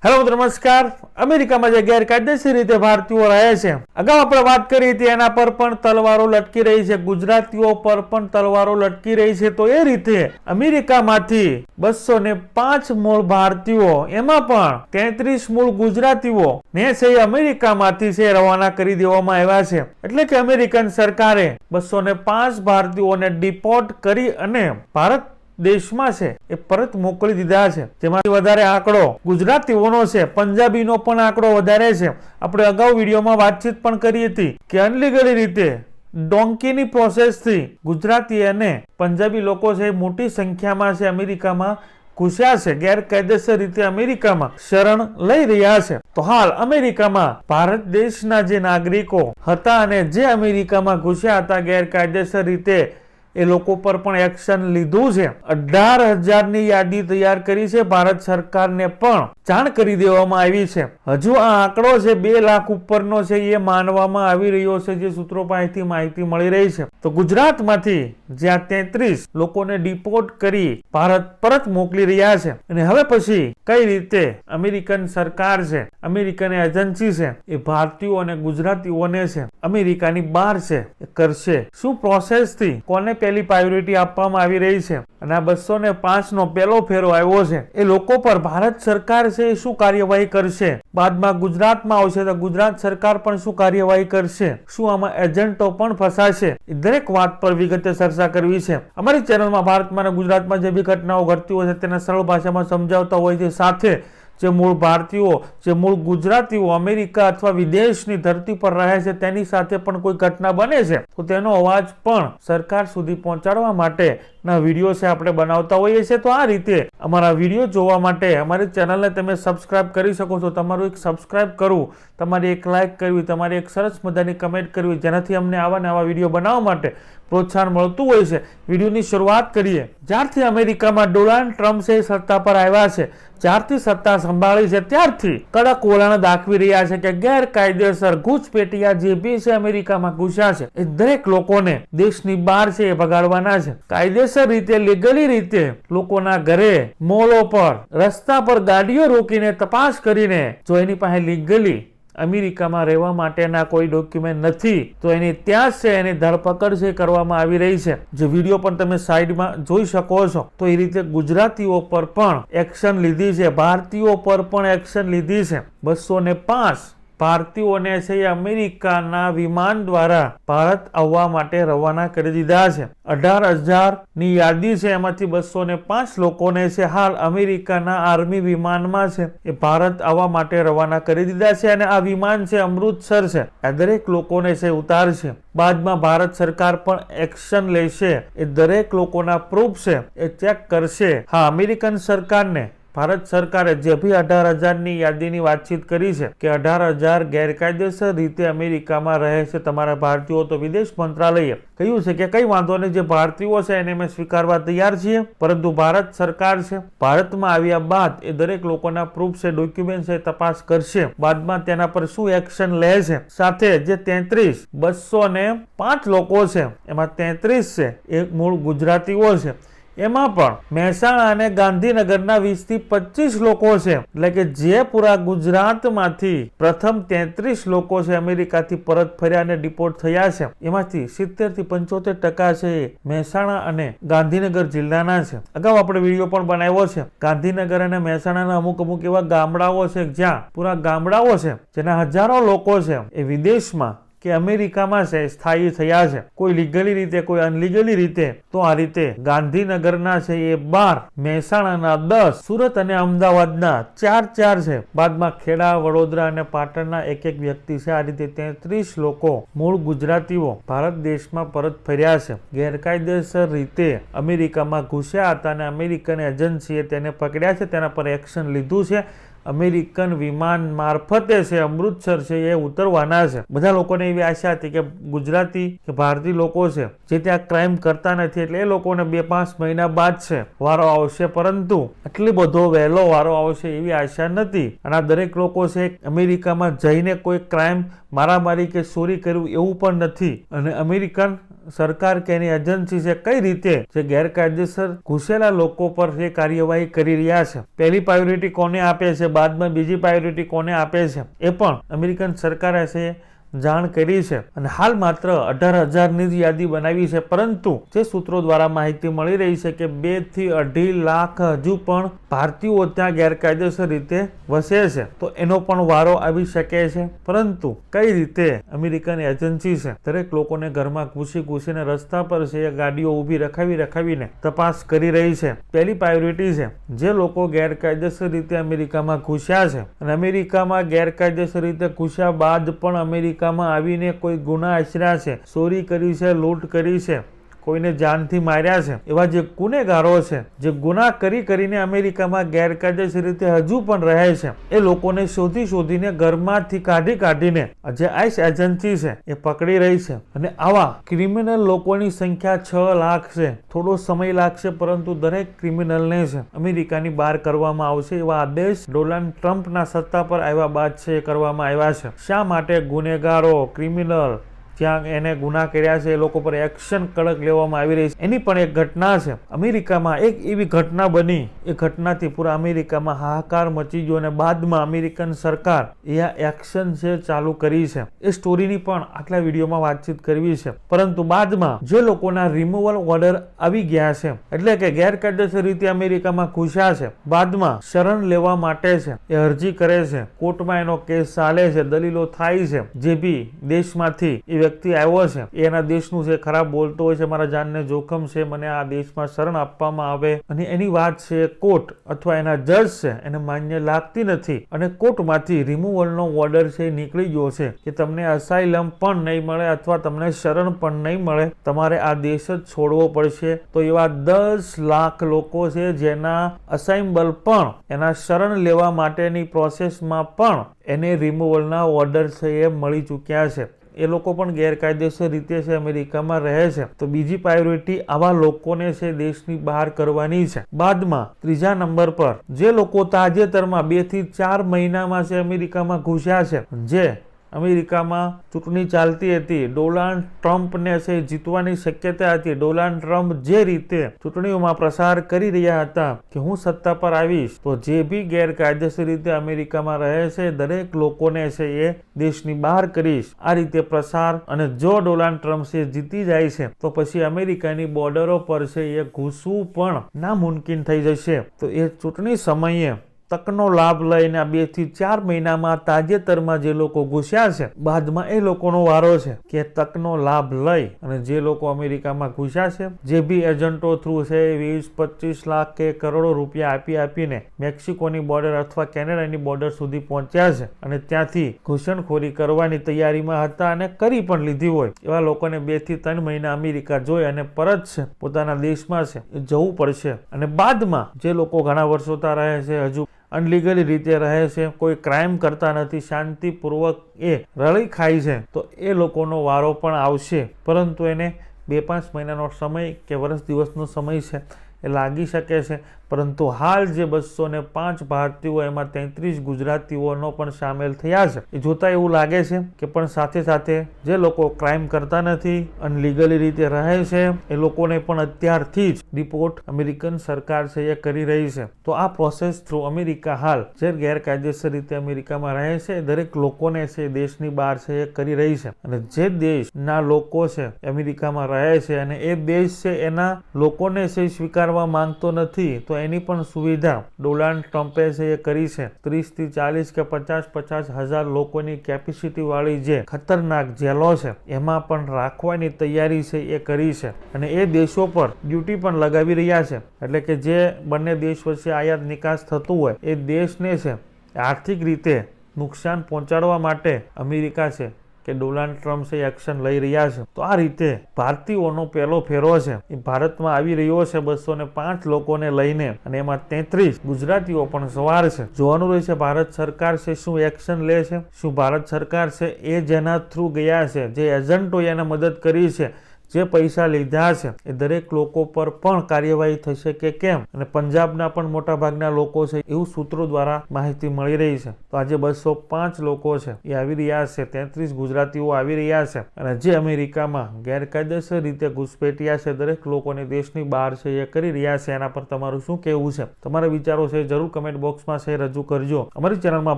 Hello નમસ્કાર। અમેરિકામાં જે ગેરકાયદેસર રીતે ભારતીયો રહે છે, અગાઉ આપણે વાત કરી હતી, એના પર પણ તલવારો લટકી રહી છે, ગુજરાતીઓ પર પણ તલવારો લટકી રહી છે। તો એ રીતે અમેરિકામાંથી 205 મૂળ ભારતીયો, એમાં પણ 33 મૂળ ગુજરાતીઓ ને છે અમેરિકામાંથી છે રવાના કરી દેવામાં આવ્યા છે। એટલે કે અમેરિકન સરકારે 205 ભારતીયોને ડિપોર્ટ કરી અને ભારત દેશમાં છે એ પરત મોકલી દીધા છે। જેમાંથી વધારે આંકડો ગુજરાતીઓનો છે, પંજાબીનો પણ આંકડો વધારે છે। આપણે અગાઉ વિડીયોમાં વાતચીત પણ કરી હતી કે અનલીગલી રીતે ડોંકીની પ્રોસેસથી ગુજરાતી અને પંજાબી લોકો છે મોટી સંખ્યામાં છે અમેરિકામાં ઘૂસ્યા છે, ગેરકાયદેસર રીતે અમેરિકામાં શરણ લઈ રહ્યા છે। તો હાલ અમેરિકામાં ભારત દેશના જે નાગરિકો હતા અને જે અમેરિકામાં ઘૂસ્યા હતા ગેરકાયદેસર રીતે, એ લોકો પર પણ એક્શન લીધું છે। 18,000ની યાદી તૈયાર કરી છે, ભારત સરકારને પણ જાણ કરી દેવામાં આવી છે। હજુ આ આંકડો છે 2 લાખ ઉપરનો છે એ માનવામાં આવી રહ્યો છે, જે સૂત્રો પાસેથી માહિતી મળી રહી છે। તો ગુજરાતમાંથી જ્યાં 33 લોકોને ડિપોર્ટ કરી ભારત પરત મોકલી રહ્યા છે, અને હવે પછી કઈ રીતે અમેરિકન સરકાર છે, અમેરિકન એજન્સી છે, એ ભારતીયો અને ગુજરાતીઓને છે અમેરિકાની બહાર છે એ કરશે, શું પ્રોસેસથી કોને પહેલી પ્રાયોરિટી આપવામાં આવી રહી છે, અને આ 205 નો પહેલો ફેરો આવ્યો છે, એ લોકો પર ભારત સરકાર છે શું કાર્યવાહી કરશે, બાદમાં ગુજરાતમાં આવશે તો ગુજરાત સરકાર પણ શું કાર્યવાહી કરશે, શું આમાં એજન્ટો પણ ફસાશે, એ દરેક વાત પર વિગતે ચર્ચા કરવી છે। અમારી ચેનલમાં ભારતમાં અને ગુજરાતમાં જે બી ઘટનાઓ ઘટતી હોય છે તેને સરળ ભાષામાં સમજાવતા હોય છે, સાથે જે મૂળ ભારતીયો, જે મૂળ ગુજરાતીઓ અમેરિકા અથવા વિદેશની ધરતી પર રહે છે તેની સાથે પણ કોઈ ઘટના બને છે તો તેનો અવાજ પણ સરકાર સુધી પહોંચાડવા માટેના વિડીયો છે આપણે બનાવતા હોઈએ છીએ। તો આ રીતે અમારા વિડીયો જોવા માટે અમારી ચેનલને તમે સબસ્ક્રાઇબ કરી શકો છો। તમારું એક સબસ્ક્રાઇબ કરવું, તમારી એક લાઇક કરવી, તમારી એક સરસ મજાની કમેન્ટ કરવી, જેનાથી અમને આવા નવા વિડીયો બનાવવા માટે પ્રોત્સાહન મળતું હોય છે। વિડીયોની શરૂઆત કરીએ। જ્યારથી અમેરિકામાં ડોનાલ્ડ ટ્રમ્પ છે સત્તા પર આવ્યા છે, જ્યારથી સત્તા સંભાળી છે ત્યારથી કડક વલણ દાખવી રહ્યા છે કે ગેરકાયદેસર ઘૂસપેટિયા જે બી છે અમેરિકામાં ઘૂસ્યા છે એ દરેક લોકોને દેશની બહાર છે એ ભગાડવાના છે। કાયદેસર રીતે, લીગલી રીતે લોકોના ઘરે, મોલો પર, રસ્તા પર ગાડીઓ રોકીને તપાસ કરીને જો એની પાસે લીગલી અમેરિકામાં રહેવા માટેના કોઈ ડોક્યુમેન્ટ નથી તો એની ત્યાં છે એની ધરપકડ છે કરવામાં આવી રહી છે। જે વિડીયો પણ તમે સાઈડમાં જોઈ શકો છો, તો એ રીતે ગુજરાતીઓ પર પણ એક્શન લીધી છે, ભારતીયો પર પણ એક્શન લીધી છે। 205 ભારતીયોને છે અમેરિકાના વિમાન દ્વારા ભારત આવવા માટે રવાના કરી દીધા છે। 18,000ની યાદી છે, એમાંથી 205 લોકોને છે હાલ અમેરિકાના આર્મી વિમાનમાં છે એ ભારત આવવા માટે રવાના કરી દીધા છે, અને આ વિમાન છે અમૃતસર છે, આ દરેક લોકોને છે ઉતારશે। બાદમાં ભારત સરકાર પણ એક્શન લેશે, એ દરેક લોકોના પ્રૂફ છે એ ચેક કરશે। હા, અમેરિકન સરકારને ભારત સરકારે જે બી 18,000ની યાદીની વાતચીત કરી છે કે 18,000 ગેરકાયદેસર રીતે અમેરિકામાં રહે છે તમારા ભારતીયો, તો વિદેશ મંત્રાલયે કહ્યું છે કે કઈ વાંધો નહીં, જે ભારતીયો છે એને અમે સ્વીકારવા તૈયાર છીએ, પરંતુ ભારત સરકાર છે ભારતમાં આવ્યા બાદ એ દરેક લોકોના પ્રૂફ છે, ડોક્યુમેન્ટ છે, તપાસ કરશે, બાદમાં તેના પર શું એક્શન લે છે। સાથે જે 205 લોકો છે એમાં 33 છે એ મૂળ ગુજરાતીઓ છે, એમાં પણ મહેસાણા અને ગાંધીનગરના 20 થી 25 લોકો છે, એટલે કે જે પૂરા ગુજરાતમાંથી પ્રથમ 33 લોકો છે અમેરિકાથી પરત ફર્યા અને ડિપોર્ટ થયા છે, એમાંથી 70 થી 75% છે મહેસાણા અને ગાંધીનગર જિલ્લાના છે। અગાઉ આપણે વિડીયો પણ બનાવ્યો છે, ગાંધીનગર અને મહેસાણાના અમુક એવા ગામડાઓ છે જ્યાં પૂરા ગામડાઓ છે જેના હજારો લોકો છે એ વિદેશમાં કે અમેરિકામાં છે સ્થાયી થયા છે, કોઈ લીગલી રીતે, કોઈ અનલીગલી રીતે। તો આ રીતે ગાંધીનગરના છે એ 12, મહેસાણાના 10, સુરત અને અમદાવાદના 4 છે, બાદમાં ખેડા, વડોદરા અને પાટણના એક વ્યક્તિ છે। આ રીતે 33 લોકો મૂળ ગુજરાતીઓ ભારત દેશમાં પરત ફર્યા છે, ગેરકાયદેસર રીતે અમેરિકામાં ઘૂસ્યા હતા અને અમેરિકન એજન્સીએ તેને પકડ્યા છે, તેના પર એક્શન લીધું છે। અમેરિકન વિમાન મારફતે છે અમૃતસર છે એ ઉતરવાના છે। બધા લોકોને એવી આશા હતી કે ગુજરાતી કે ભારતીય લોકો છે જે ત્યાં ક્રાઇમ કરતા નથી એટલે એ લોકોને 2-5 મહિના બાદ છે વારો આવશે, પરંતુ આટલી બધો વહેલો વારો આવશે એવી આશા નથી, અને આ દરેક લોકો છે અમેરિકામાં જઈને કોઈ ક્રાઇમ મારામારી કે ચોરી કર્યું એવું પણ નથી. અને અમેરિકન સરકાર કે એની એજન્સી છે કઈ રીતે જે ગેરકાયદેસર ઘૂસેલા લોકો પર જે કાર્યવાહી કરી રહ્યા છે, પહેલી પ્રાયોરિટી કોને આપે છે, બાદમાં બીજી પ્રાયોરિટી કોને આપે છે, એ પણ અમેરિકન સરકારે છે જાણ કરી છે. અને હાલ માત્ર 18,000ની જ યાદી બનાવી છે, પરંતુ જે સૂત્રો દ્વારા માહિતી મળી રહી છે કે 2 થી 2.5 લાખ હજુ પણ ભારતીયો ત્યાં ગેરકાયદેસર રીતે વસે છે. તો એનો પણ વારો આવી શકે છે. પરંતુ કઈ રીતે અમેરિકન એજન્સી છે દરેક લોકોને ઘરમાં ઘૂસીને રસ્તા પર છે ગાડીઓ ઊભી રખાવીને તપાસ કરી રહી છે. પહેલી પ્રાયોરિટી છે જે લોકો ગેરકાયદેસર રીતે અમેરિકામાં ઘૂસ્યા છે અને અમેરિકામાં ગેરકાયદેસર રીતે ઘૂસ્યા બાદ પણ અમેરિકામાં આવીને કોઈ ગુના આચર્યા છે, ચોરી કરી છે, લૂંટ કરી છે, કોઈને જાનથી માર્યા છે, એવા જે ગુનેગારો છે જે ગુના કરીને અમેરિકામાં ગેરકાયદેસર રીતે હજુ પણ રહે છે, એ લોકોને શોધીને ઘરમાંથી કાઢીને જે આઈસ એજન્સી છે એ પકડી રહી છે. અને આવા ક્રિમિનલ લોકોની સંખ્યા 6 લાખ છે. થોડો સમય લાગશે, પરંતુ દરેક ક્રિમિનલને છે અમેરિકાની બહાર કરવામાં આવશે એવા આદેશ ડોનાલ્ડ ટ્રમ્પના સત્તા પર આવ્યા બાદ છે એ કરવામાં આવ્યા છે. શા માટે ગુનેગારો, ક્રિમિનલ જ્યાં એને ગુના કર્યા છે એ લોકો પર એક્શન કડક લેવામાં આવી રહી છે, એની પણ એક ઘટના છે. અમેરિકામાં એક એવી ઘટના બની, એ ઘટનાથી પૂરા અમેરિકામાં હાહાકાર મચી ગયો અને બાદમાં અમેરિકન સરકાર એ આ એક્શન છે ચાલુ કરી છે. એ સ્ટોરીની પણ આટલા વિડીયોમાં વાતચીત કરવી છે. પરંતુ બાદમાં જે લોકોના રિમૂવલ ઓર્ડર આવી ગયા છે, એટલે કે ગેરકાયદેસર રીતે અમેરિકામાં ઘૂસ્યા છે, બાદમાં શરણ લેવા માટે છે એ અરજી કરે છે, કોર્ટમાં એનો કેસ ચાલે છે, દલીલો થાય છે. જે બી દેશમાંથી એ વ્યક્તિ આવ્યો છે એના દેશનું છે ખરાબ બોલતો હોય છે, મારા જાનને જોખમ છે, મને આ દેશમાં શરણ આપવામાં આવે, અને એની વાત છે કોર્ટ અથવા એના જજ છે એને માન્ય લાગતી નથી અને કોર્ટમાંથી રિમૂવલનો ઓર્ડર છે નીકળી ગયો છે કે તમને અસાઇલમ પણ નહીં મળે અથવા તમને શરણ પણ નહીં મળે, તમારે આ દેશ જ છોડવો પડશે. તો એવા 10 લાખ લોકો છે જેના અસાઇમ્બલ પણ એના શરણ લેવા માટેની પ્રોસેસમાં પણ એને રિમૂવલના ઓર્ડર છે એ મળી ચૂક્યા છે. એ લોકો પણ ગેરકાયદેસર રીતે છે અમેરિકામાં રહે છે. તો બીજી પ્રાયોરિટી આવા લોકોને છે દેશની બહાર કરવાની છે. બાદમાં ત્રીજા નંબર પર જે લોકો તાજેતરમાં 2 થી 4 મહિનામાં છે અમેરિકામાં ઘૂસ્યા છે, જે અમેરિકામાં ચૂંટણી ચાલતી હતી, ડોનાલ્ડ ટ્રમ્પને છે જીતવાની શક્યતા હતી, ડોનાલ્ડ ટ્રમ્પ જે રીતે ચૂંટણીઓમાં પ્રસાર કરી રહ્યા હતા કે હું સત્તા પર આવીશ, તો જે બી ગેરકાયદેસર રીતે અમેરિકામાં રહે છે દરેક લોકોને છે એ દેશની બહાર કરીશ, આ રીતે પ્રસાર. અને જો ડોનાલ્ડ ટ્રમ્પ છે જીતી જાય છે તો પછી અમેરિકાની બોર્ડરો પર છે એ ઘૂસવું પણ નામુમકિન થઈ જશે. તો એ ચૂંટણી સમયે તકનો લાભ લઈને 2 થી 4 મહિનામાં તાજેતરમાં જે લોકો ઘૂસ્યા છે, બાદમાં એ લોકોનો વારો છે કે તકનો લાભ લઈ અને જે લોકો અમેરિકામાં ઘૂસ્યા છે, જે બી એજન્ટો થ્રુ છે 20-25 લાખ કે કરોડો રૂપિયા આપીને મેક્સિકોની બોર્ડર અથવા કેનેડાની બોર્ડર સુધી પહોંચ્યા છે અને ત્યાંથી ઘૂસણખોરી કરવાની તૈયારીમાં હતા અને કરી પણ લીધી હોય, એવા લોકોને 2 થી 3 મહિના અમેરિકા જોઈ અને પરત છે પોતાના દેશમાં છે એ જવું પડશે. અને બાદમાં જે લોકો ઘણા વર્ષો ત્યાં રહે છે, હજુ અનલીગલી રીતે રહે છે, કોઈ ક્રાઇમ કરતા નથી, શાંતિપૂર્વક એ રળી ખાય છે, તો એ લોકોનો વારો પણ આવશે. પરંતુ એને 2-5 મહિનાનો સમય કે વર્ષ દિવસનો સમય છે એ લાગી શકે છે. પરંતુ હાલ જે 205 ભારતીયો એમાં 33 ગુજરાતીઓનો પણ સામેલ થયા છે, એ જોતા એવું લાગે છે કે પણ સાથે જે લોકો ક્રાઇમ કરતા નથી, અનલીગલી રીતે રહે છે, એ લોકોને પણ અત્યારથી જ ડિપોર્ટ અમેરિકન સરકાર છે એ કરી રહી છે. તો આ પ્રોસેસ થ્રુ અમેરિકા હાલ જે ગેરકાયદેસર રીતે અમેરિકામાં રહે છે દરેક લોકોને છે દેશની બહાર છે એ કરી રહી છે. અને જે દેશના લોકો છે અમેરિકામાં રહે છે અને એ દેશ છે એના લોકોને છે સ્વીકારવા માંગતો નથી, તો એની પણ સુવિધા ડોનાલ્ડ ટ્રમ્પે છે એ કરી છે. 30 થી 40 કે 50 હજાર લોકોની કેપેસિટી વાળી જે ખતરનાક જેલો છે એમાં પણ રાખવાની તૈયારી છે એ કરી છે. અને એ દેશો પર ડ્યુટી પણ લગાવી રહ્યા છે, એટલે કે જે બંને દેશ વચ્ચે આયાત નિકાસ થતું હોય એ દેશને છે આર્થિક રીતે નુકસાન પહોંચાડવા માટે અમેરિકા છે કે ડોનાલ્ડ ટ્રમ્પ છે એક્શન લઈ રહ્યા છે. તો આ રીતે ભારતીયોનો પહેલો ફેરો છે એ ભારતમાં આવી રહ્યો છે 205 લોકોને લઈને, અને એમાં 33 ગુજરાતીઓ પણ સવાર છે. જોવાનું રહેશે ભારત સરકાર છે શું એક્શન લે છે, શું ભારત સરકાર છે એ જેના થ્રુ ગયા છે, જે એજન્ટો એને મદદ કરી છે, જે પૈસા લીધા છે એ દરેક લોકો પર પણ કાર્યવાહી થશે કે કેમ, અને પંજાબના પણ મોટા ભાગના લોકો છે એવું સૂત્રો દ્વારા માહિતી મળી રહી છે. તો આજે 205 લોકો છે એ આવી રહ્યા છે, 33 ગુજરાતીઓ આવી રહ્યા છે, અને જે અમેરિકામાં ગેરકાયદેસર રીતે ઘૂસપેઠિયા છે દરેક લોકોને દેશની બહાર છે એ કરી રહ્યા છે. એના પર તમારું શું કહેવું છે? તમારા વિચારો છે જરૂર કમેન્ટ બોક્સમાં છે રજૂ કરજો. અમારી ચેનલમાં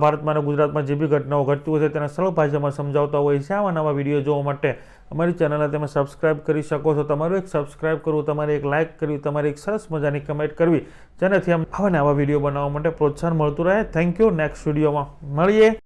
ભારતમાં અને ગુજરાતમાં જે બી ઘટનાઓ ઘટતી હોય છે તેને સરળ ભાષામાં સમજાવતા હોય છે. આવા નવા વિડીયો જોવા માટે અમારી ચેનલને તમે સબસ્ક્રાઇબ કરી શકો છો. તમારું એક સબસ્ક્રાઇબ કરવું, તમારે એક લાઇક કરવી, તમારી એક સરસ મજાની કમેન્ટ કરવી, જેનાથી આવા વિડીયો બનાવવા માટે પ્રોત્સાહન મળતું રહે. Thank you. નેક્સ્ટ વિડીયોમાં મળીએ.